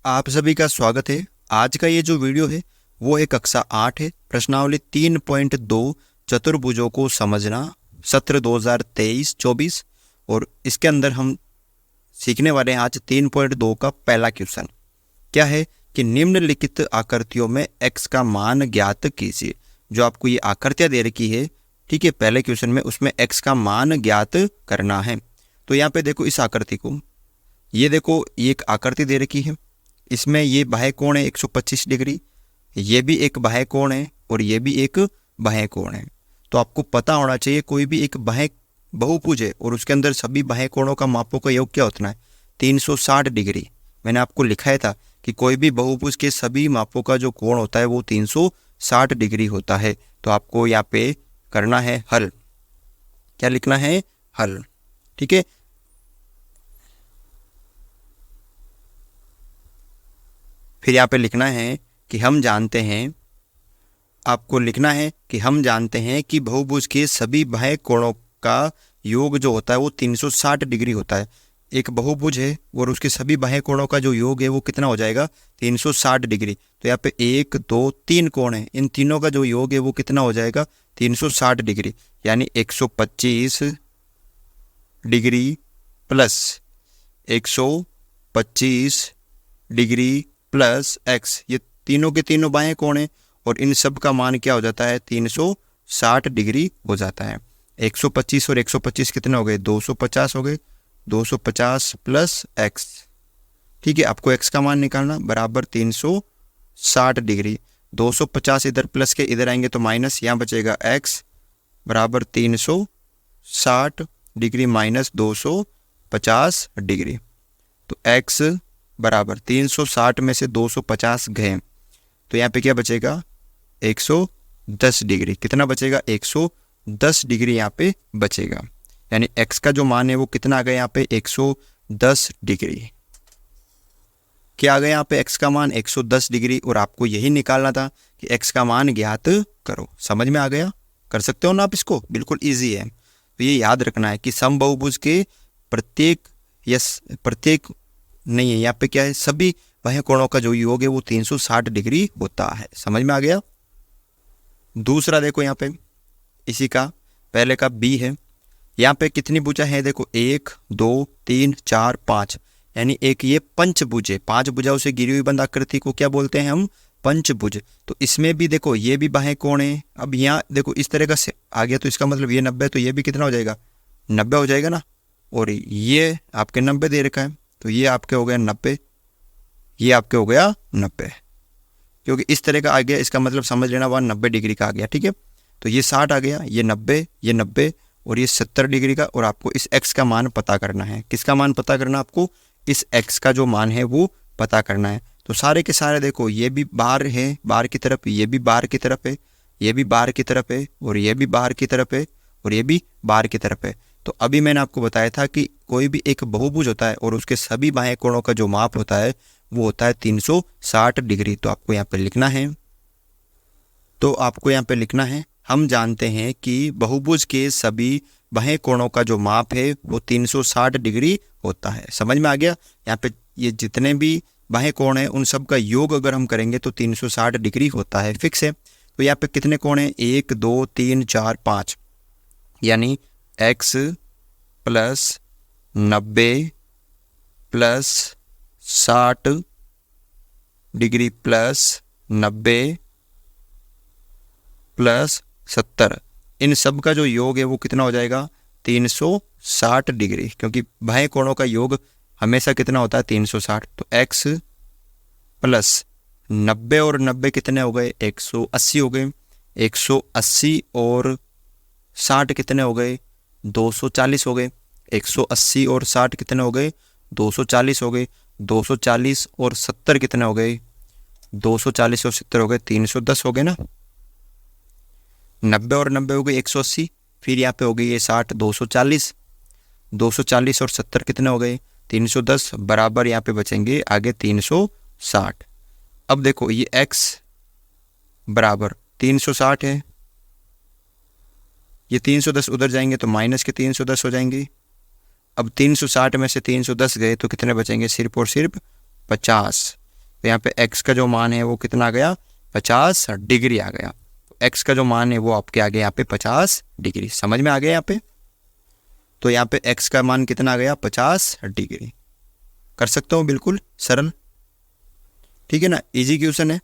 आप सभी का स्वागत है। आज का ये जो वीडियो है वो है कक्षा 8 है, प्रश्नावली 3.2 चतुर्भुजों को समझना, सत्र 2023-24। और इसके अंदर हम सीखने वाले हैं आज 3.2 का पहला क्वेश्चन। क्या है कि निम्नलिखित आकृतियों में x का मान ज्ञात कीजिए। जो आपको ये आकृतियाँ दे रखी है, ठीक है, पहले क्वेश्चन में उसमें x का मान ज्ञात करना है। तो यहाँ पे देखो इस आकृति को, ये देखो ये एक आकृति दे रखी है, इसमें ये बाह्य कोण है 125 डिग्री, ये भी एक बाह्य कोण है और ये भी एक बाह्य कोण है। तो आपको पता होना चाहिए कोई भी एक बाह्य बहुभुज है और उसके अंदर सभी बाह्य कोणों का मापों का योग क्या होता है, 360 डिग्री। मैंने आपको लिखाया था कि कोई भी बहुभुज के सभी मापों का जो कोण होता है वो 360 डिग्री होता है। तो आपको यहाँ पे करना है हल। क्या लिखना है? हल। ठीक है, फिर यहाँ पे लिखना है कि हम जानते हैं, आपको लिखना है कि हम जानते हैं कि बहुभुज के सभी बाह्य कोणों का योग जो होता है वो 360 डिग्री होता है। एक बहुभुज है और उसके सभी बाह्य कोणों का जो योग है वो कितना हो जाएगा, 360 डिग्री। तो यहाँ पे 1 2 3 कोण है, इन तीनों का जो योग है वो कितना हो जाएगा, 360 डिग्री। यानी 125 degree plus 125 degree plus x, ये तीनों के तीनों बाएं कोण हैं और इन सब का मान क्या हो जाता है, 360 डिग्री हो जाता है। 125 और 125 कितने हो गए, 250 हो गए। 250 प्लस x, ठीक है, आपको x का मान निकालना, बराबर 360 डिग्री। 250 इधर प्लस के इधर आएंगे तो माइनस, यहाँ बचेगा x बराबर 360 डिग्री माइनस 250 डिग्री। तो x बराबर 360 में से 250 गए तो यहाँ पे क्या बचेगा, 110 डिग्री। कितना बचेगा, 110 डिग्री यहाँ पे बचेगा। यानी x का जो मान है वो कितना आ गया यहाँ पे, 110 डिग्री। क्या आ गया यहाँ पे, x का मान 110 डिग्री। और आपको यही निकालना था कि x का मान ज्ञात करो। समझ में आ गया? कर सकते हो ना आप इसको, बिल्कुल ईजी है। तो ये याद रखना है कि समबाहुभुज के प्रत्येक नहीं है, यहाँ पे क्या है, सभी बाह्य कोणों का जो योग है वो 360 डिग्री होता है। समझ में आ गया? दूसरा देखो यहाँ पे इसी का पहले का b है। यहाँ पे कितनी भुजा है, देखो 1 2 3 4 5, यानी एक ये पंचभुज है। 5 भुजाओं से घिरी हुई बंद आकृति को क्या बोलते हैं हम, पंचभुज। तो इसमें भी देखो ये भी बाह्य कोण है। अब यहाँ देखो इस तरह का से आ गया तो इसका मतलब ये 90, तो ये भी कितना हो जाएगा, 90 हो जाएगा ना। और ये आपके 90 दे रखा है तो ये आपके हो गया 90, ये आपके हो गया 90, क्योंकि इस तरह का आ गया, इसका मतलब समझ लेना वहाँ 90 डिग्री का आ गया। ठीक है, तो ये 60 आ गया, ये 90, ये 90 और ये 70 डिग्री का। और आपको इस x का मान पता करना है। किसका मान पता करना, आपको इस x का जो मान है वो पता करना है। तो सारे के सारे देखो ये भी बाहर है, बाहर की तरफ, ये भी बाहर की तरफ है, ये भी बाहर की तरफ है और ये भी बाहर की तरफ है और ये भी बाहर की तरफ है। तो अभी मैंने आपको बताया था कि कोई भी एक बहुभुज होता है और उसके सभी बाह्य कोणों का जो माप होता है वो होता है 360 डिग्री। तो आपको यहाँ पे लिखना है, हम जानते हैं कि बहुभुज के सभी बाह्य कोणों का जो माप है वो 360 डिग्री होता है। समझ में आ गया? यहाँ पे ये जितने भी बाह्य कोण हैं उन सब का योग अगर हम करेंगे तो 360 डिग्री होता है, फिक्स है। तो यहाँ पे कितने कोण हैं, 1 2 3 4 5, यानी x plus 90 plus 60 degree plus 90 plus 70, इन सब का जो योग है वो कितना हो जाएगा, 360 डिग्री। क्योंकि बाह्य कोणों का योग हमेशा कितना होता है, 360। तो x प्लस 90 और 90 कितने हो गए, 180 हो गए। 180 और 60 कितने हो गए, 240 हो गए। 180 और 60 कितने हो गए, 240 हो गए। 240 और 70 कितने हो गए, 240 और 70 हो गए, 310 हो गए ना। 90 और 90 हो गए 180, फिर यहाँ पे हो गई ये 60, 240। 240 और 70 कितने हो गए, 310, बराबर यहाँ पे बचेंगे आगे 360। अब देखो ये x बराबर 360 है, ये 310 उधर जाएंगे तो माइनस के 310 हो जाएंगे। अब 360 में से 310 गए तो कितने बचेंगे, सिर्फ और सिर्फ 50। तो यहाँ पे x का जो मान है वो कितना आ गया, 50 डिग्री आ गया। तो x का जो मान है वो आपके आ गया यहाँ पे 50 डिग्री। समझ में आ गया यहाँ पे। तो यहाँ पे x का मान कितना आ गया, 50 डिग्री। कर सकते हो बिल्कुल सरल, ठीक है ना, इजी क्वेश्चन है।